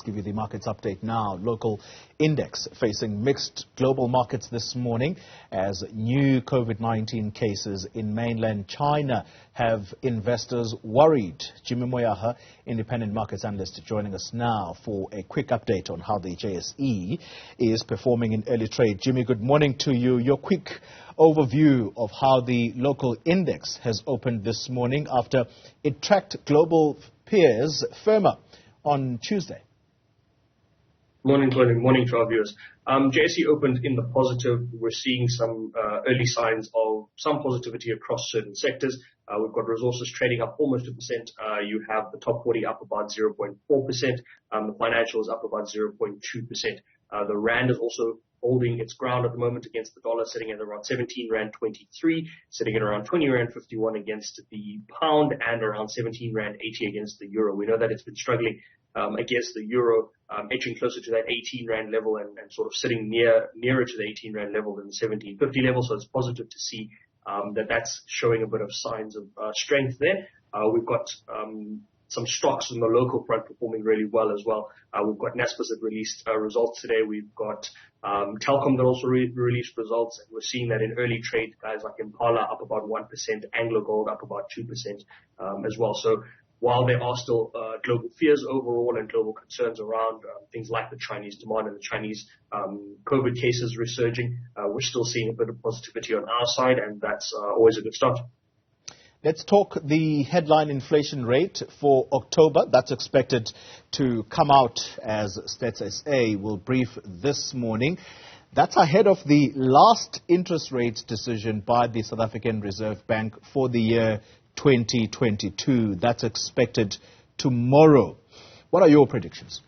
Let's give you the markets update now. Local index facing mixed global markets this morning as new COVID-19 cases in mainland China have investors worried. Jimmy Moyaha, independent markets analyst, joining us now for a quick update on how the JSE is performing in early trade. Jimmy, good morning to you. Your quick overview of how the local index has opened this morning after it tracked global peers firmer on Tuesday. Morning, Colin. Morning to our viewers. JSE opened in the positive. We're seeing some early signs of some positivity across certain sectors. We've got resources trading up almost 2%. You have the top 40 up about 0.4%. The financials up about 0.2%. The rand is also holding its ground at the moment against the dollar, sitting at around 17 Rand 23, sitting at around 20 Rand 51 against the pound, and around 17 Rand 80 against the euro. We know that it's been struggling against the euro, edging closer to that 18 Rand level and sort of sitting nearer to the 18 Rand level than the 17.50 level. So it's positive to see that's showing a bit of signs of strength there. We've got some stocks on the local front performing really well as well. We've got Naspers that released results today. We've got Telkom that also released results. And we're seeing that in early trade, guys like Impala up about 1%, AngloGold up about 2% as well. So while there are still global fears overall and global concerns around things like the Chinese demand and the Chinese COVID cases resurging, we're still seeing a bit of positivity on our side, and that's always a good start. Let's talk the headline inflation rate for October. That's expected to come out as Stats SA will brief this morning. That's ahead of the last interest rate decision by the South African Reserve Bank for the year 2022. That's expected tomorrow. What are your predictions?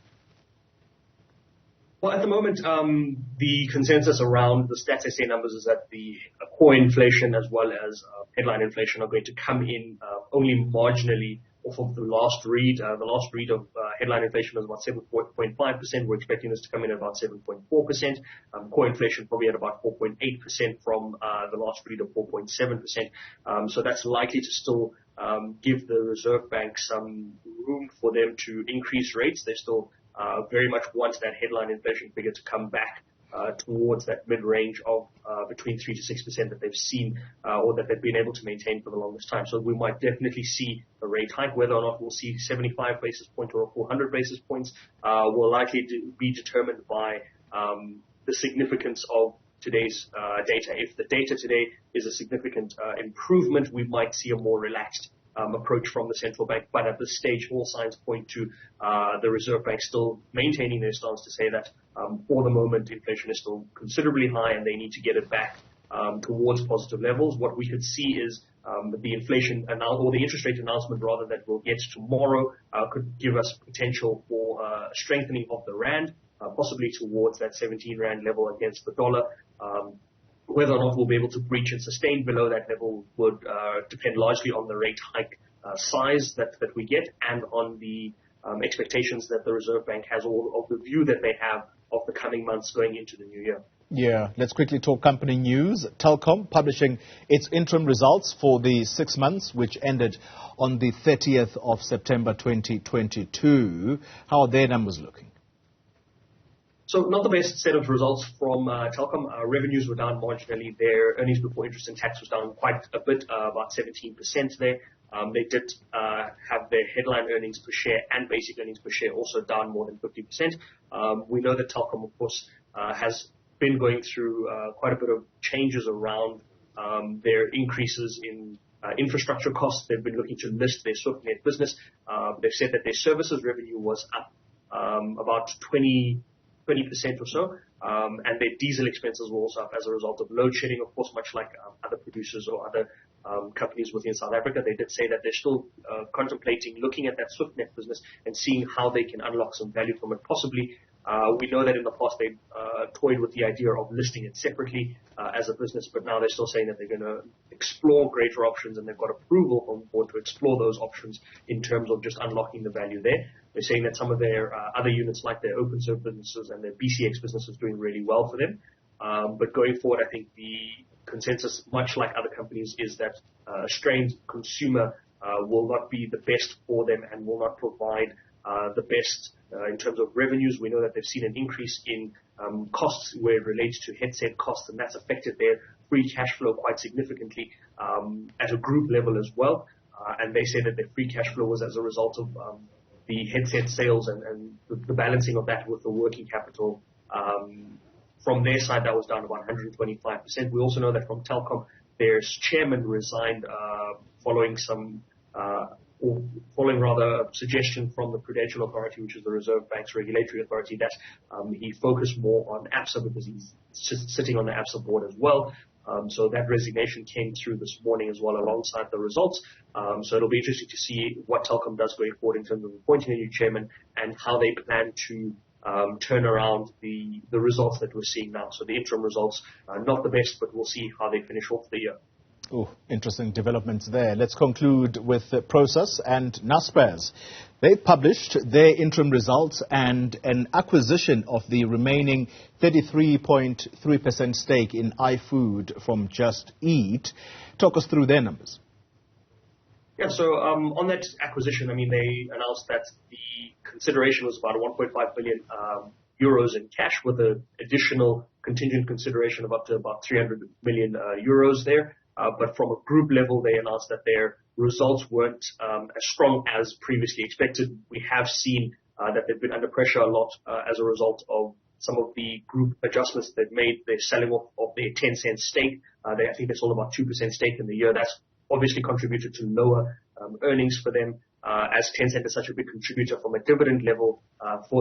Well, at the moment, the consensus around the Stats SA numbers is that the core inflation as well as headline inflation are going to come in only marginally off of the last read. The last read of headline inflation was about 7.5%. We're expecting this to come in at about 7.4%. Core inflation probably at about 4.8% from the last read of 4.7%. So that's likely to still give the Reserve Bank some room for them to increase rates. They still very much want that headline inflation figure to come back towards that mid-range of between 3 to 6% that they've seen or that they've been able to maintain for the longest time. So we might definitely see a rate hike. Whether or not we'll see 75 basis points or 400 basis points will likely be determined by the significance of today's data. If the data today is a significant improvement, we might see a more relaxed approach from the central bank. But at this stage, all signs point to the Reserve Bank still maintaining their stance to say that for the moment, inflation is still considerably high and they need to get it back towards positive levels. What we could see is the inflation or the interest rate announcement rather that we'll get tomorrow could give us potential for strengthening of the rand, possibly towards that 17 Rand level against the dollar. Whether or not we'll be able to breach and sustain below that level would depend largely on the rate hike size that we get and on the expectations that the Reserve Bank has or of the view that they have of the coming months going into the new year. Yeah, let's quickly talk company news. Telkom publishing its interim results for the 6 months, which ended on the 30th of September 2022. How are their numbers looking? So not the best set of results from Telkom. Revenues were down marginally. Their earnings before interest and tax was down quite a bit, about 17% there. They did have their headline earnings per share and basic earnings per share also down more than 50%. We know that Telkom, of course, has been going through quite a bit of changes around their increases in infrastructure costs. They've been looking to list their SwiftNet business. They've said that their services revenue was up about 20% or so, and their diesel expenses were also up as a result of load shedding, of course, much like other producers or other companies within South Africa. They did say that they're still contemplating looking at that SwiftNet business and seeing how they can unlock some value from it, possibly. We know that in the past they toyed with the idea of listing it separately as a business, but now they're still saying that they're going to explore greater options and they've got approval from the board to explore those options in terms of just unlocking the value there. They're saying that some of their other units like their OpenServe businesses and their BCX business is doing really well for them. But going forward, I think the consensus, much like other companies, is that a strained consumer will not be the best for them and will not provide the best in terms of revenues. We know that they've seen an increase in costs where it relates to headset costs, and that's affected their free cash flow quite significantly at a group level as well. And they say that their free cash flow was as a result of the headset sales and the balancing of that with the working capital. From their side, that was down about 125%. We also know that from Telkom, their chairman resigned following a suggestion from the Prudential Authority, which is the Reserve Bank's regulatory authority, that he focused more on ABSA because he's sitting on the ABSA board as well. So that resignation came through this morning as well alongside the results. So it'll be interesting to see what Telkom does going forward in terms of appointing a new chairman and how they plan to turn around the results that we're seeing now. So the interim results are not the best, but we'll see how they finish off the year. Oh, interesting developments there. Let's conclude with Prosus and Naspers. They published their interim results and an acquisition of the remaining 33.3% stake in iFood from Just Eat. Talk us through their numbers. Yeah, so on that acquisition, I mean, they announced that the consideration was about 1.5 billion euros in cash, with an additional contingent consideration of up to about 300 million euros there. But from a group level, they announced that their results weren't as strong as previously expected. We have seen that they've been under pressure a lot as a result of some of the group adjustments they've made. They're selling off of their 10-cent stake. I think they sold about 2% stake in the year. That's obviously contributed to lower earnings for them, as Tencent is such a big contributor from a dividend level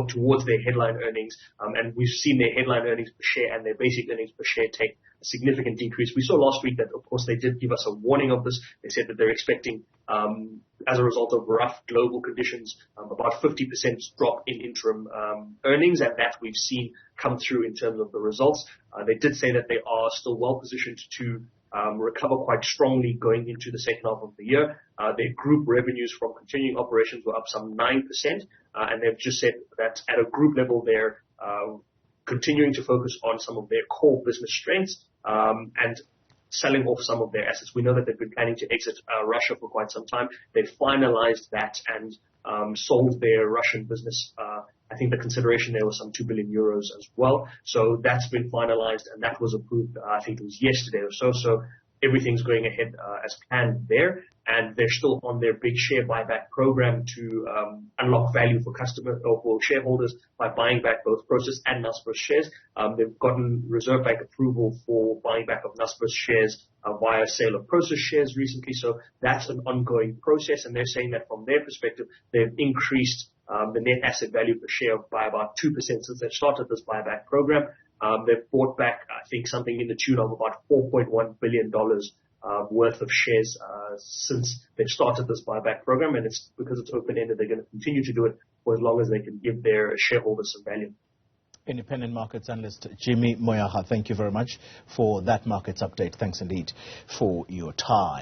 towards their headline earnings. And we've seen their headline earnings per share and their basic earnings per share take a significant decrease. We saw last week that, of course, they did give us a warning of this. They said that they're expecting, as a result of rough global conditions, about 50% drop in interim earnings, and that we've seen come through in terms of the results. They did say that they are still well positioned to recover quite strongly going into the second half of the year. Their group revenues from continuing operations were up some 9%, and they've just said that at a group level they're continuing to focus on some of their core business strengths and selling off some of their assets. We know that they've been planning to exit Russia for quite some time. They've finalized that and sold their Russian business. I think the consideration there was some 2 billion euros as well. So that's been finalized, and that was approved, I think it was yesterday or so. So everything's going ahead as planned there. And they're still on their big share buyback program to unlock value for customers or for shareholders by buying back both Prosus and Naspers shares. They've gotten Reserve Bank approval for buying back of Naspers shares via sale of Prosus shares recently. So that's an ongoing process. And they're saying that from their perspective, they've increased the net asset value per share by about 2% since they've started this buyback program. They've bought back, I think, something in the tune of about $4.1 billion worth of shares since they've started this buyback program. And it's because it's open-ended, they're going to continue to do it for as long as they can give their shareholders some value. Independent markets analyst Jimmy Moyaha, thank you very much for that markets update. Thanks indeed for your time.